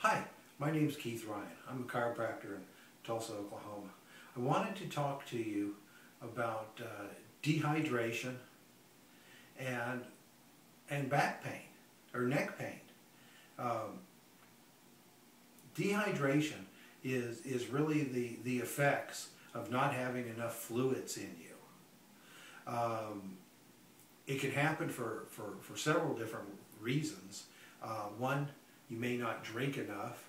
Hi, my name is Keith Ryan. I'm a chiropractor in Tulsa, Oklahoma. I wanted to talk to you about dehydration and back pain or neck pain. Dehydration is really the effects of not having enough fluids in you. It can happen for several different reasons. One, you may not drink enough.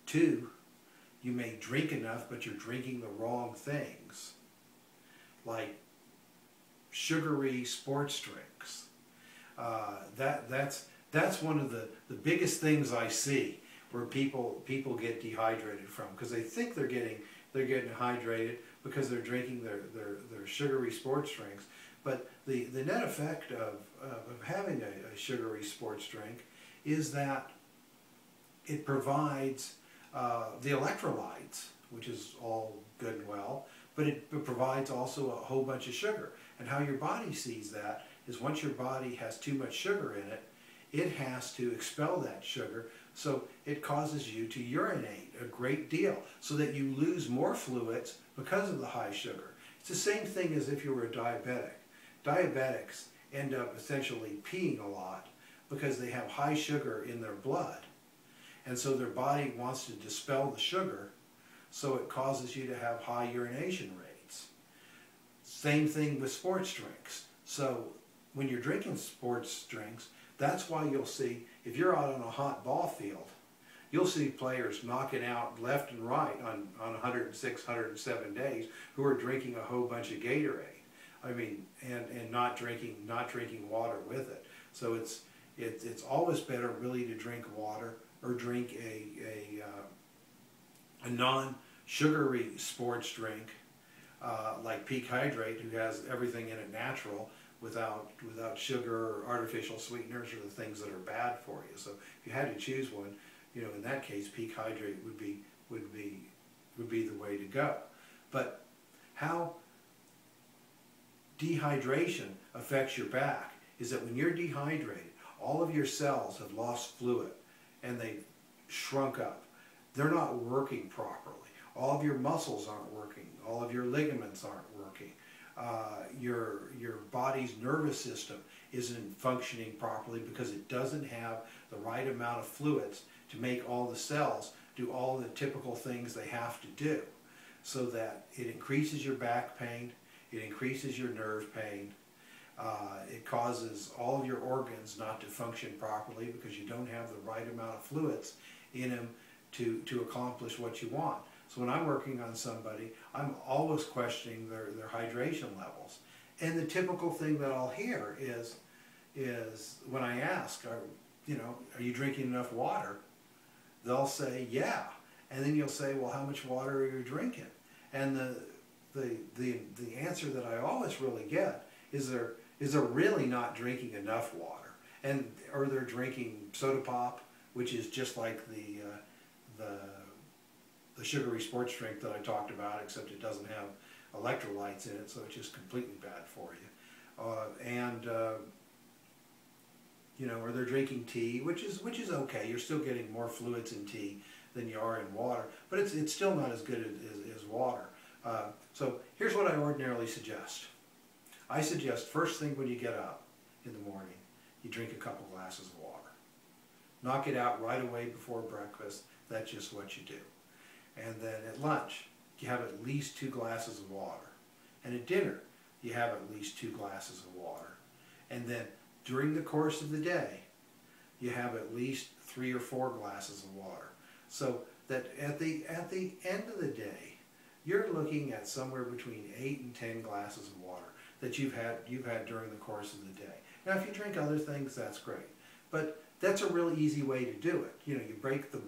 Two, you may drink enough but you're drinking the wrong things, like sugary sports drinks. That's one of the biggest things I see where people get dehydrated from, because they think they're getting hydrated because they're drinking their sugary sports drinks. But the net effect of having a sugary sports drink is that it provides the electrolytes, which is all good and well, but it provides also a whole bunch of sugar. And how your body sees that is once your body has too much sugar in it, it has to expel that sugar, so it causes you to urinate a great deal, so that you lose more fluids because of the high sugar. It's the same thing as if you were a diabetic. Diabetics end up essentially peeing a lot because they have high sugar in their blood. And so their body wants to dispel the sugar, so it causes you to have high urination rates. Same thing with sports drinks. So when you're drinking sports drinks, that's why you'll see, if you're out on a hot ball field, you'll see players knocking out left and right on 106, 107 days who are drinking a whole bunch of Gatorade. I mean, and not drinking water with it. So it's always better really to drink water, or drink a non-sugary sports drink like Peak Hydrate, who has everything in it natural, without sugar or artificial sweeteners or the things that are bad for you. So if you had to choose one, you know, in that case, Peak Hydrate would be the way to go. But how dehydration affects your back is that when you're dehydrated, all of your cells have lost fluid and they've shrunk up. They're not working properly. All of your muscles aren't working. All of your ligaments aren't working. Your body's nervous system isn't functioning properly because it doesn't have the right amount of fluids to make all the cells do all the typical things they have to do, so that it increases your back pain, it increases your nerve pain, it causes all of your organs not to function properly because you don't have the right amount of fluids in them to accomplish what you want. So when I'm working on somebody, I'm always questioning their hydration levels. And the typical thing that I'll hear is when I ask, are you drinking enough water? They'll say, yeah. And then you'll say, well, how much water are you drinking? And the answer that I always really get is they're really not drinking enough water, or they're drinking soda pop, which is just like the sugary sports drink that I talked about, except it doesn't have electrolytes in it, so it's just completely bad for you. Or they're drinking tea, which is okay. You're still getting more fluids in tea than you are in water, but it's still not as good as water. So here's what I ordinarily suggest. I suggest first thing when you get up in the morning, you drink a couple glasses of water. Knock it out right away before breakfast. That's just what you do. And then at lunch, you have at least 2 glasses of water. And at dinner, you have at least 2 glasses of water. And then during the course of the day, you have at least 3 or 4 glasses of water. So that at the end of the day, you're looking at somewhere between 8 and 10 glasses of water that you've had during the course of the day. Now, if you drink other things, that's great. But that's a really easy way to do it. You break the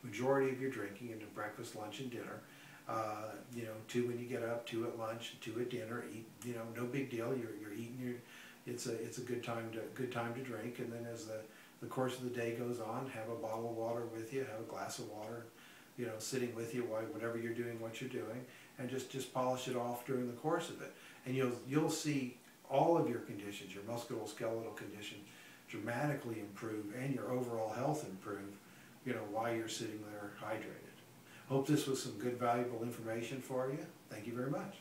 majority of your drinking into breakfast, lunch, and dinner. 2 when you get up, 2 at lunch, 2 at dinner. Eat, no big deal. You're eating it's a good time to drink. And then as the course of the day goes on, have a bottle of water with you, have a glass of water, sitting with you while whatever you're doing, what you're doing, and just polish it off during the course of it. And you'll see all of your conditions, your musculoskeletal condition, dramatically improve, and your overall health improve while you're sitting there hydrated. Hope this was some good, valuable information for you. Thank you very much.